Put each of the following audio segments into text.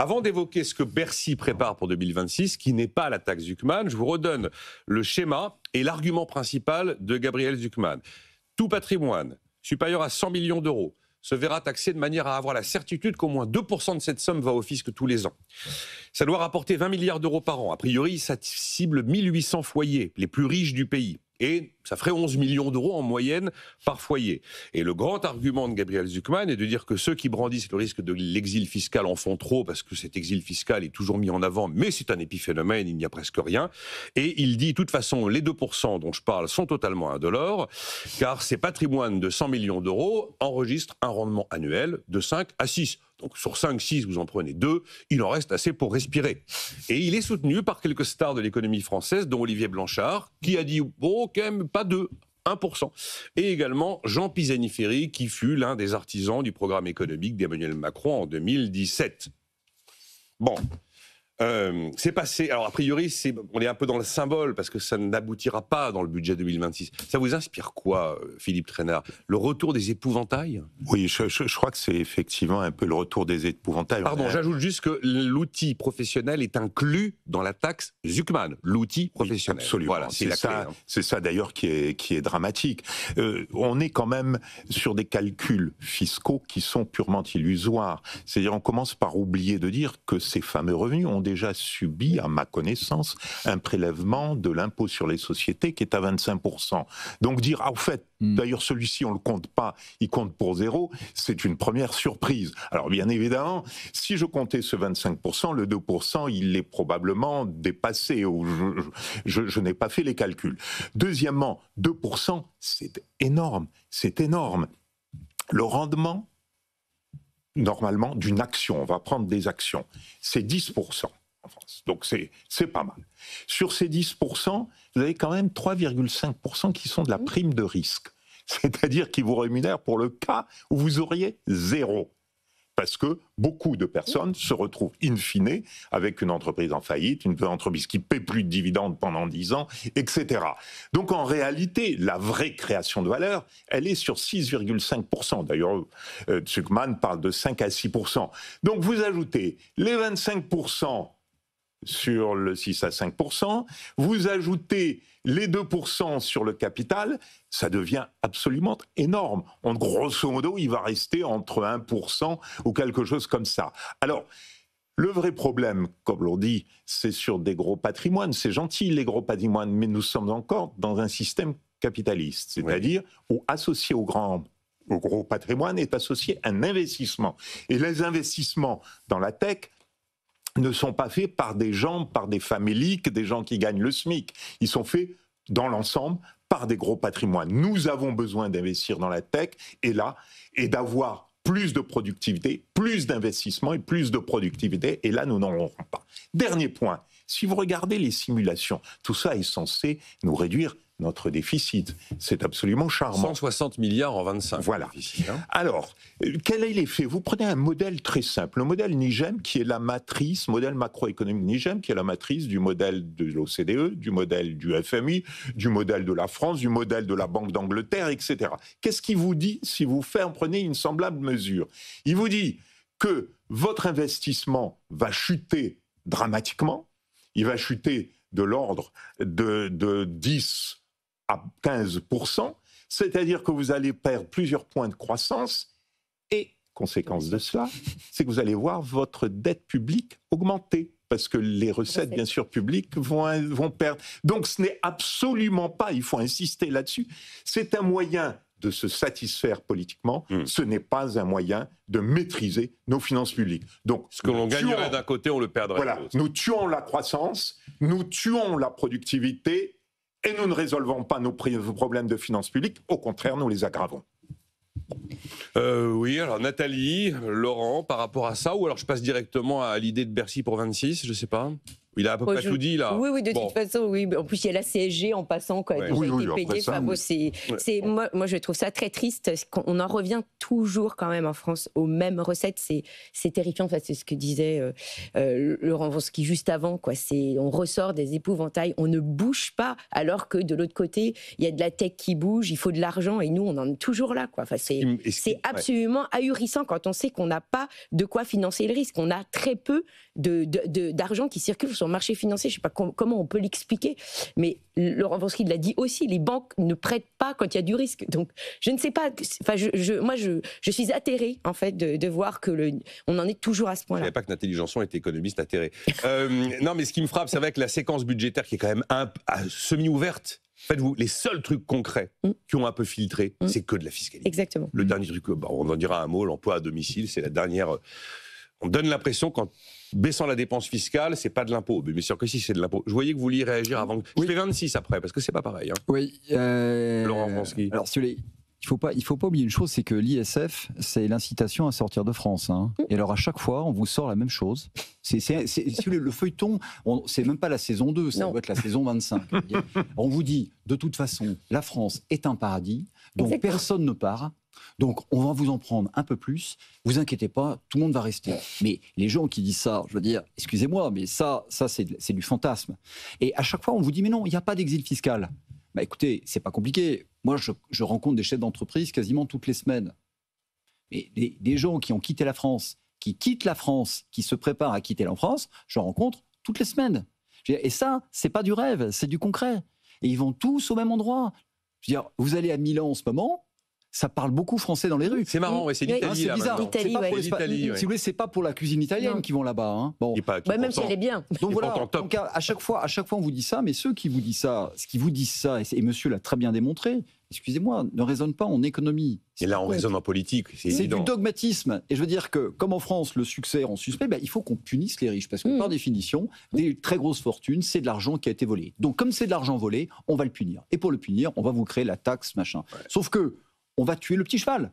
Avant d'évoquer ce que Bercy prépare pour 2026, qui n'est pas la taxe Zuckman, je vous redonne le schéma et l'argument principal de Gabriel Zuckman. Tout patrimoine supérieur à 100 millions d'euros se verra taxé de manière à avoir la certitude qu'au moins 2% de cette somme va au fisc tous les ans. Ça doit rapporter 20 milliards d'euros par an. A priori, ça cible 1800 foyers, les plus riches du pays. Et ça ferait 11 millions d'euros en moyenne par foyer. Et le grand argument de Gabriel Zuckman est de dire que ceux qui brandissent le risque de l'exil fiscal en font trop, parce que cet exil fiscal est toujours mis en avant, mais c'est un épiphénomène, il n'y a presque rien. Et il dit, de toute façon, les 2% dont je parle sont totalement indolores, car ces patrimoines de 100 millions d'euros enregistrent un rendement annuel de 5 à 6. Donc sur 5, 6, vous en prenez 2, il en reste assez pour respirer. Et il est soutenu par quelques stars de l'économie française, dont Olivier Blanchard, qui a dit, bon, quand même, pas 2, 1%. Et également Jean Pisani-Ferry, qui fut l'un des artisans du programme économique d'Emmanuel Macron en 2017. Bon. C'est passé. Alors, a priori, on est un peu dans le symbole parce que ça n'aboutira pas dans le budget 2026. Ça vous inspire quoi, Philippe Trainard? Le retour des épouvantails? Oui, je crois que c'est effectivement un peu le retour des épouvantails. Pardon, j'ajoute juste que l'outil professionnel est inclus dans la taxe Zuckman. L'outil professionnel. Oui, absolument. Voilà, c'est ça d'ailleurs qui est dramatique. On est quand même sur des calculs fiscaux qui sont purement illusoires. C'est-à-dire, on commence par oublier de dire que ces fameux revenus ont déjà subi, à ma connaissance, un prélèvement de l'impôt sur les sociétés qui est à 25%. Donc dire, au fait, d'ailleurs celui-ci on le compte pas, il compte pour 0, c'est une première surprise. Alors bien évidemment, si je comptais ce 25%, le 2%, il est probablement dépassé, ou je n'ai pas fait les calculs. Deuxièmement, 2%, c'est énorme, c'est énorme. Le rendement, normalement, d'une action, on va prendre des actions, c'est 10% en France. Donc c'est pas mal. Sur ces 10%, vous avez quand même 3,5% qui sont de la prime de risque. C'est-à-dire qui vous rémunèrent pour le cas où vous auriez 0. Parce que beaucoup de personnes se retrouvent in fine avec une entreprise en faillite, une entreprise qui ne paie plus de dividendes pendant 10 ans, etc. Donc en réalité, la vraie création de valeur, elle est sur 6,5%. D'ailleurs, Zuckman parle de 5 à 6%. Donc vous ajoutez les 25% sur le 6 à 5%, vous ajoutez les 2% sur le capital, ça devient absolument énorme. En grosso modo, il va rester entre 1% ou quelque chose comme ça. Alors, le vrai problème, comme l'on dit, c'est sur des gros patrimoines. C'est gentil, les gros patrimoines, mais nous sommes encore dans un système capitaliste. C'est-à-dire, où associé au gros patrimoine est associé un investissement. Et les investissements dans la tech ne sont pas faits par des gens, par des faméliques, des gens qui gagnent le SMIC. Ils sont faits, dans l'ensemble, par des gros patrimoines. Nous avons besoin d'investir dans la tech, et d'avoir plus de productivité, plus d'investissement et plus de productivité, et là, nous n'en aurons pas. Dernier point, si vous regardez les simulations, tout ça est censé nous réduire notre déficit. C'est absolument charmant. 160 milliards en 25. Voilà. Déficit, hein. Alors, quel est l'effet? Vous prenez un modèle très simple, le modèle NIGEM, qui est la matrice, modèle macroéconomique NIGEM, qui est la matrice du modèle de l'OCDE, du modèle du FMI, du modèle de la France, du modèle de la Banque d'Angleterre, etc. Qu'est-ce qu'il vous dit si vous prenez une semblable mesure? Il vous dit que votre investissement va chuter dramatiquement, il va chuter de l'ordre de 10 à 15%, c'est-à-dire que vous allez perdre plusieurs points de croissance, et, conséquence de cela, c'est que vous allez voir votre dette publique augmenter, parce que les recettes, bien sûr, publiques vont perdre. Donc ce n'est absolument pas, il faut insister là-dessus, c'est un moyen de se satisfaire politiquement, ce n'est pas un moyen de maîtriser nos finances publiques. Donc, ce que l'on gagnerait d'un côté, on le perdrait de l'autre. Nous tuons la croissance, nous tuons la productivité, et nous ne résolvons pas nos problèmes de finances publiques, au contraire, nous les aggravons. Oui, alors Nathalie, Laurent, par rapport à ça, ou alors je passe directement à l'idée de Bercy pour 26, je ne sais pas. Il a à peu près tout dit, là. Oui, de toute façon, oui. En plus, il y a la CSG en passant, quoi. Ouais. Déjà été payé. Ça, moi, je trouve ça très triste. On en revient toujours, quand même, en France, aux mêmes recettes. C'est terrifiant. Enfin, c'est ce que disait Laurent Wronski juste avant, quoi. On ressort des épouvantails. On ne bouge pas, alors que de l'autre côté, il y a de la tech qui bouge, il faut de l'argent, et nous, on en est toujours là, quoi. Enfin, c'est absolument ahurissant quand on sait qu'on n'a pas de quoi financer le risque. On a très peu d'argent qui circule sur le marché financier. Je ne sais pas comment on peut l'expliquer, mais Laurent Wronski l'a dit aussi, les banques ne prêtent pas quand il y a du risque. Donc, je ne sais pas. Enfin, moi, je suis atterrée, en fait, de voir on en est toujours à ce point-là. Je ne savais pas que Nathalie Janson était économiste atterrée. Non, mais ce qui me frappe, c'est vrai que la séquence budgétaire qui est quand même semi-ouverte. En fait, les seuls trucs concrets qui ont un peu filtré, c'est que de la fiscalité. Exactement. Le dernier truc, on en dira un mot, l'emploi à domicile, c'est la dernière. On donne l'impression qu'en baissant la dépense fiscale, c'est pas de l'impôt. Mais bien sûr que si, c'est de l'impôt. Je voyais que vous vouliez réagir avant. Je fais 26 après, parce que c'est pas pareil. Hein. Oui. Laurent Wronski. Alors, si vous voulez, il faut pas oublier une chose, c'est que l'ISF, c'est l'incitation à sortir de France. Hein. Et alors, à chaque fois, on vous sort la même chose. Si vous voulez, le feuilleton, c'est même pas la saison 2, ça doit être la saison 25. On vous dit, de toute façon, la France est un paradis, donc Exactement. Personne ne part. Donc, on va vous en prendre un peu plus. Vous inquiétez pas, tout le monde va rester. Mais les gens qui disent ça, je veux dire, excusez-moi, mais ça c'est du fantasme. Et à chaque fois, on vous dit, mais non, il n'y a pas d'exil fiscal. Bah écoutez, c'est pas compliqué. Moi, je rencontre des chefs d'entreprise quasiment toutes les semaines. Mais des gens qui ont quitté la France, qui quittent la France, qui se préparent à quitter la France, je rencontre toutes les semaines. Et ça, c'est pas du rêve, c'est du concret. Et ils vont tous au même endroit. Je veux dire, vous allez à Milan en ce moment, ça parle beaucoup français dans les rues. C'est marrant, c'est l'Italie. C'est bizarre. L'Italie, Si vous voulez, c'est pas pour la cuisine italienne qui vont là-bas. Hein. Bon. Même si elle est bien. Donc voilà. Donc à chaque fois, on vous dit ça, mais ceux qui vous disent ça, et monsieur l'a très bien démontré. Excusez-moi, ne raisonne pas en économie. Et là, on raisonne en politique. C'est du dogmatisme. Et je veux dire que, comme en France, le succès rend suspect, il faut qu'on punisse les riches. Parce que, par définition, des très grosses fortunes, c'est de l'argent qui a été volé. Donc, comme c'est de l'argent volé, on va le punir. Et pour le punir, on va vous créer la taxe, machin. Ouais. Sauf que, on va tuer le petit cheval.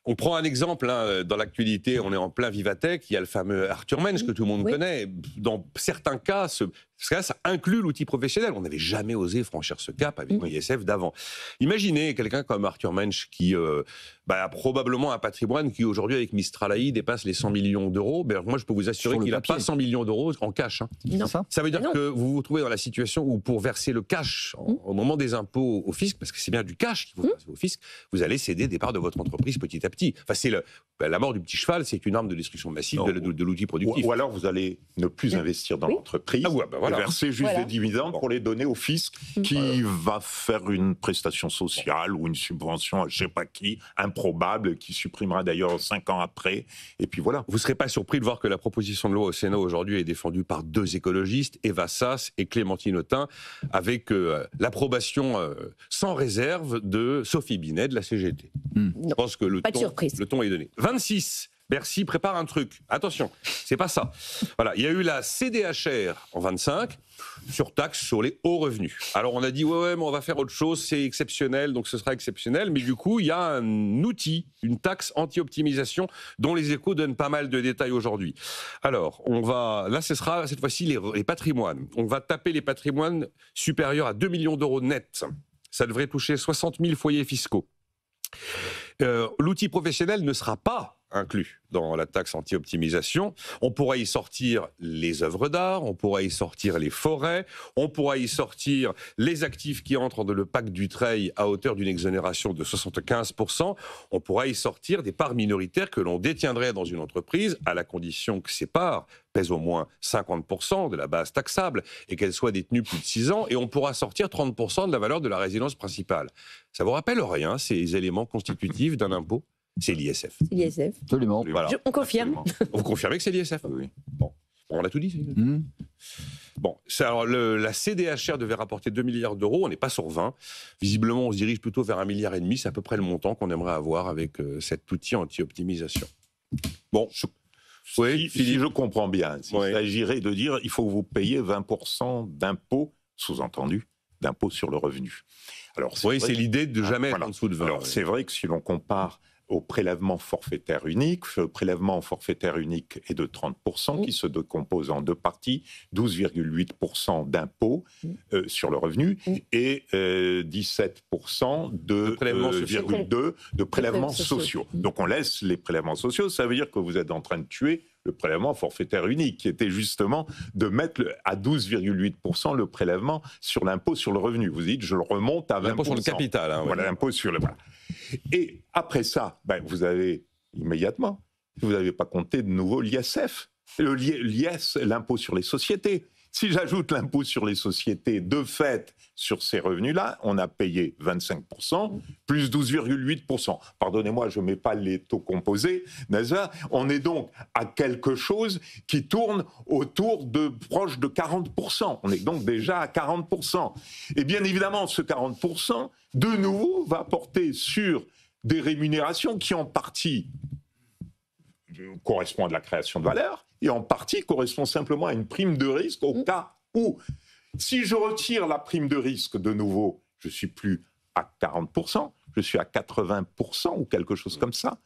On prend un exemple, hein, dans l'actualité, on est en plein Vivatech, il y a le fameux Arthur Mensch que tout le monde connaît. Dans certains cas, ça inclut l'outil professionnel. On n'avait jamais osé franchir ce cap avec l'ISF d'avant. Imaginez quelqu'un comme Arthur Mensch qui a probablement un patrimoine qui aujourd'hui avec Mistral AI dépasse les 100 millions d'euros. Ben, moi je peux vous assurer qu'il n'a pas 100 millions d'euros en cash. Hein. Non. Ça veut dire que vous vous trouvez dans la situation où pour verser le cash au moment des impôts au fisc, parce que c'est bien du cash qu'il faut verser au fisc, vous allez céder des parts de votre entreprise petit à petit. Enfin, c'est la mort du petit cheval, c'est une arme de destruction massive de l'outil productif. Ou alors vous allez ne plus investir dans l'entreprise, verser juste des dividendes pour les donner au fisc qui va faire une prestation sociale ou une subvention à je ne sais pas qui, improbable, qui supprimera d'ailleurs 5 ans après. Et puis voilà. Vous ne serez pas surpris de voir que la proposition de loi au Sénat aujourd'hui est défendue par 2 écologistes, Eva Sass et Clémentine Autain, avec l'approbation sans réserve de Sophie Binet de la CGT. Je pense que le ton est donné. 26. Bercy prépare un truc. Attention, c'est pas ça. Voilà, il y a eu la CDHR en 25 sur taxe sur les hauts revenus. Alors on a dit ouais, mais on va faire autre chose, c'est exceptionnel, donc ce sera exceptionnel. Mais du coup, il y a un outil, une taxe anti-optimisation dont les Échos donnent pas mal de détails aujourd'hui. Alors, ce sera cette fois-ci les patrimoines. On va taper les patrimoines supérieurs à 2 millions d'euros net. Ça devrait toucher 60 000 foyers fiscaux. L'outil professionnel ne sera pas inclus dans la taxe anti-optimisation. On pourra y sortir les œuvres d'art, on pourra y sortir les forêts, on pourra y sortir les actifs qui entrent dans le pacte Dutreil à hauteur d'une exonération de 75%. On pourra y sortir des parts minoritaires que l'on détiendrait dans une entreprise à la condition que ces parts pèsent au moins 50% de la base taxable et qu'elles soient détenues plus de 6 ans. Et on pourra sortir 30% de la valeur de la résidence principale. Ça vous rappelle rien, ces éléments constitutifs d'un impôt ? C'est l'ISF. C'est l'ISF. Absolument. Voilà. On confirme. Vous confirmez que c'est l'ISF ? Oui. Bon, on a tout dit. Bon, alors la CDHR devait rapporter 2 milliards d'euros, on n'est pas sur 20. Visiblement, on se dirige plutôt vers 1,5 milliard. C'est à peu près le montant qu'on aimerait avoir avec cet outil anti-optimisation. Bon, si je comprends bien, il s'agirait de dire il faut que vous payiez 20% d'impôts, sous-entendu, d'impôts sur le revenu. Alors, c'est l'idée de jamais être en dessous de 20. Alors, c'est vrai que si l'on compare au prélèvement forfaitaire unique. Le prélèvement forfaitaire unique est de 30%, qui se décompose en deux parties, 12,8% d'impôt sur le revenu et 17% de prélèvements sociaux. Donc on laisse les prélèvements sociaux, ça veut dire que vous êtes en train de tuer le prélèvement forfaitaire unique, qui était justement de mettre à 12,8% le prélèvement sur l'impôt sur le revenu. Vous dites, je le remonte à 20%. L'impôt sur le capital. Hein, voilà, l'impôt sur le... Voilà. Et après ça, vous avez immédiatement, vous n'avez pas compté de nouveau l'ISF, l'IS, l'impôt sur les sociétés. Si j'ajoute l'impôt sur les sociétés de fait sur ces revenus-là, on a payé 25%, plus 12,8%. Pardonnez-moi, je ne mets pas les taux composés, n'est-ce pas ? On est donc à quelque chose qui tourne autour de proche de 40%. On est donc déjà à 40%. Et bien évidemment, ce 40%, de nouveau, va porter sur des rémunérations qui en partie correspondent à la création de valeur, et en partie correspond simplement à une prime de risque au cas où, si je retire la prime de risque de nouveau, je ne suis plus à 40%, je suis à 80% ou quelque chose comme ça.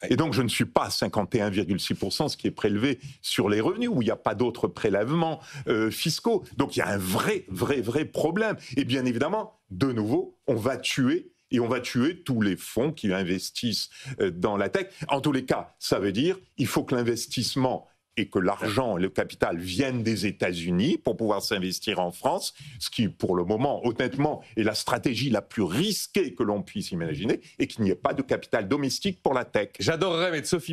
Et donc je ne suis pas à 51,6%, ce qui est prélevé sur les revenus, où il n'y a pas d'autres prélèvements fiscaux. Donc il y a un vrai problème. Et bien évidemment, de nouveau, on va tuer tous les fonds qui investissent dans la tech. En tous les cas, ça veut dire qu'il faut que l'investissement et que l'argent, le capital viennent des États-Unis pour pouvoir s'investir en France, ce qui, pour le moment, honnêtement, est la stratégie la plus risquée que l'on puisse imaginer, et qu'il n'y ait pas de capital domestique pour la tech. J'adorerais mettre Sophie